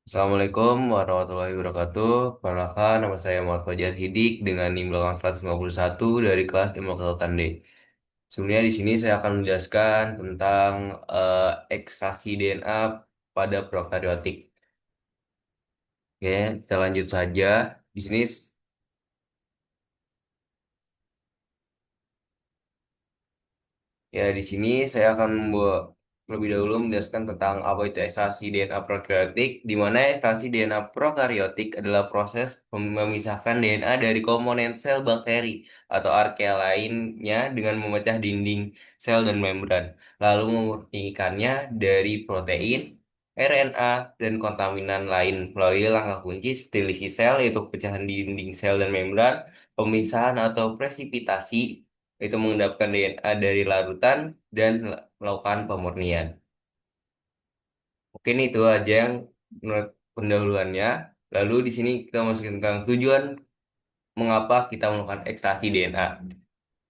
Assalamualaikum warahmatullahi wabarakatuh. Perkenalkan, nama saya Muhammad Fajar Hidik dengan NIM belakang 151 dari kelas Ilmu Kelautan D. Sebenarnya di sini saya akan menjelaskan tentang ekstraksi DNA pada prokaryotik. Oke, kita lanjut saja. Di sini di sini saya akan lebih dahulu menjelaskan tentang apa itu ekstraksi DNA prokaryotik, di mana ekstraksi DNA prokaryotik adalah proses memisahkan DNA dari komponen sel bakteri atau archaea lainnya dengan memecah dinding sel dan membran, lalu memurnikannya dari protein, RNA, dan kontaminan lain melalui langkah kunci seperti lisi sel, yaitu pecahan dinding sel dan membran, pemisahan atau presipitasi itu mengendapkan DNA dari larutan dan melakukan pemurnian. Mungkin itu aja yang menurut pendahuluannya. Lalu di sini kita masuk tentang tujuan mengapa kita melakukan ekstraksi DNA.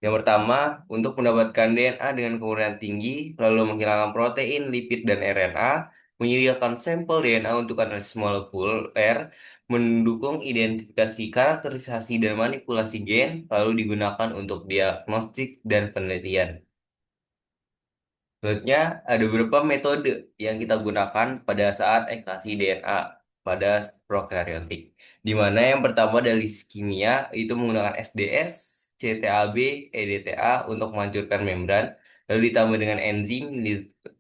Yang pertama, untuk mendapatkan DNA dengan kemurnian tinggi, lalu menghilangkan protein, lipid, dan RNA, menyediakan sampel DNA untuk analisis molekuler, mendukung identifikasi karakterisasi dan manipulasi gen, lalu digunakan untuk diagnostik dan penelitian. Selanjutnya, ada beberapa metode yang kita gunakan pada saat ekstraksi DNA pada prokaryotik. Di mana yang pertama dari kimia itu menggunakan SDS, CTAB, EDTA untuk menghancurkan membran, lalu ditambah dengan enzim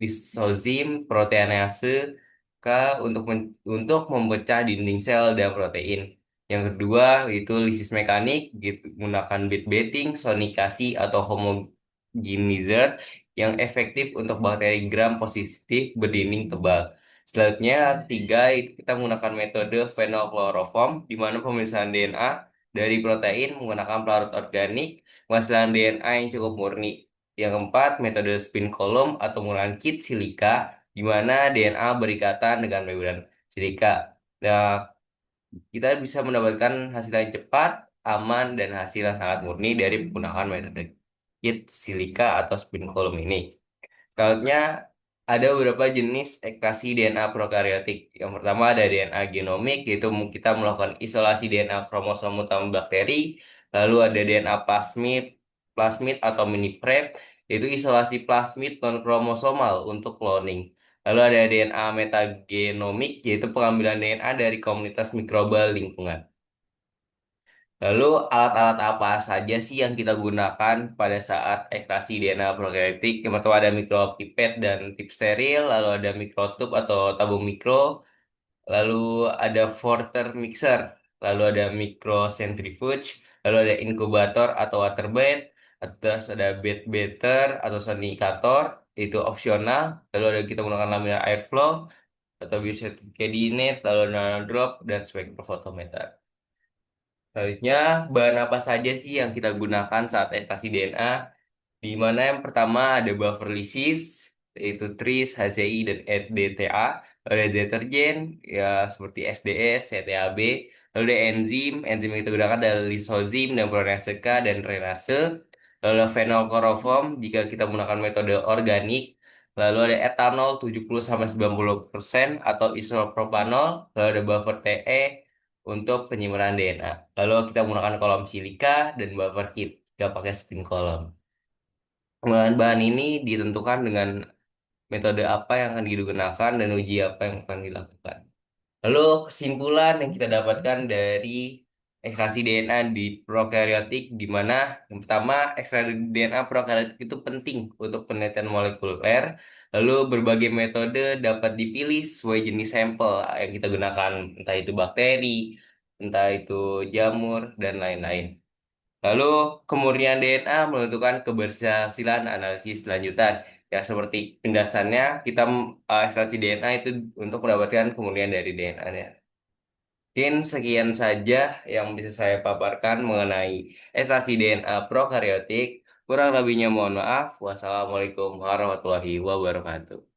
lisozim proteinase K untuk memecah dinding sel dan protein. Yang kedua itu lisis mekanik gitu, menggunakan bit betting, sonikasi atau homogenizer yang efektif untuk bakteri gram positif berdinding tebal. Selanjutnya, tiga itu kita menggunakan metode phenolchloroform, di mana pemeriksaan DNA dari protein menggunakan pelarut organik, menghasilkan DNA yang cukup murni. Yang keempat, metode spin column atau menggunakan kit silika, di mana DNA berikatan dengan membran silika. Nah, kita bisa mendapatkan hasil yang cepat, aman, dan hasil yang sangat murni dari menggunakan metode kit silika atau spin column ini. Selanjutnya, ada beberapa jenis ekstraksi DNA prokaryotik. Yang pertama ada DNA genomik, yaitu kita melakukan isolasi DNA kromosom utama bakteri. Lalu ada DNA plasmid, plasmid atau mini prep, yaitu isolasi plasmid non-kromosomal untuk cloning. Lalu ada DNA metagenomik, yaitu pengambilan DNA dari komunitas mikroba lingkungan. Lalu alat-alat apa saja sih yang kita gunakan pada saat ekstraksi DNA prokaryotik? Yang pertama ada mikropipet dan tip steril, lalu ada mikrotube atau tabung mikro, lalu ada Porter mixer, lalu ada microcentrifuge, lalu ada inkubator atau water bed, terus ada bed beater atau sonikator, itu opsional, lalu ada kita menggunakan laminar airflow atau bisa cabinet, lalu nanodrop dan spektrofotometer. Selanjutnya, bahan apa saja sih yang kita gunakan saat ekstraksi DNA? Di mana yang pertama ada buffer lysis, yaitu TRIS, HCI, dan EDTA. Lalu ada deterjen, ya seperti SDS, CTAB. Lalu ada enzim yang kita gunakan adalah lisozim dan proteinase K dan renase. Lalu ada phenolchloroform jika kita menggunakan metode organik. Lalu ada etanol 70-90% atau isopropanol. Lalu ada buffer TE untuk penyimpanan DNA. Lalu kita menggunakan kolom silika dan buffer kit. Kita pakai spin column. Penggunaan bahan ini ditentukan dengan metode apa yang akan digunakan dan uji apa yang akan dilakukan. Lalu kesimpulan yang kita dapatkan dari ekstraksi DNA di prokaryotik di mana yang pertama ekstraksi DNA prokaryotik itu penting untuk penelitian molekuler. Lalu berbagai metode dapat dipilih sesuai jenis sampel yang kita gunakan, entah itu bakteri, entah itu jamur dan lain-lain. Lalu kemurnian DNA menentukan keberhasilan analisis lanjutan. Ya seperti penjelasannya kita ekstraksi DNA itu untuk mendapatkan kemurnian dari DNA-nya. Mungkin sekian saja yang bisa saya paparkan mengenai ekstraksi DNA prokaryotik. Kurang lebihnya mohon maaf. Wassalamualaikum warahmatullahi wabarakatuh.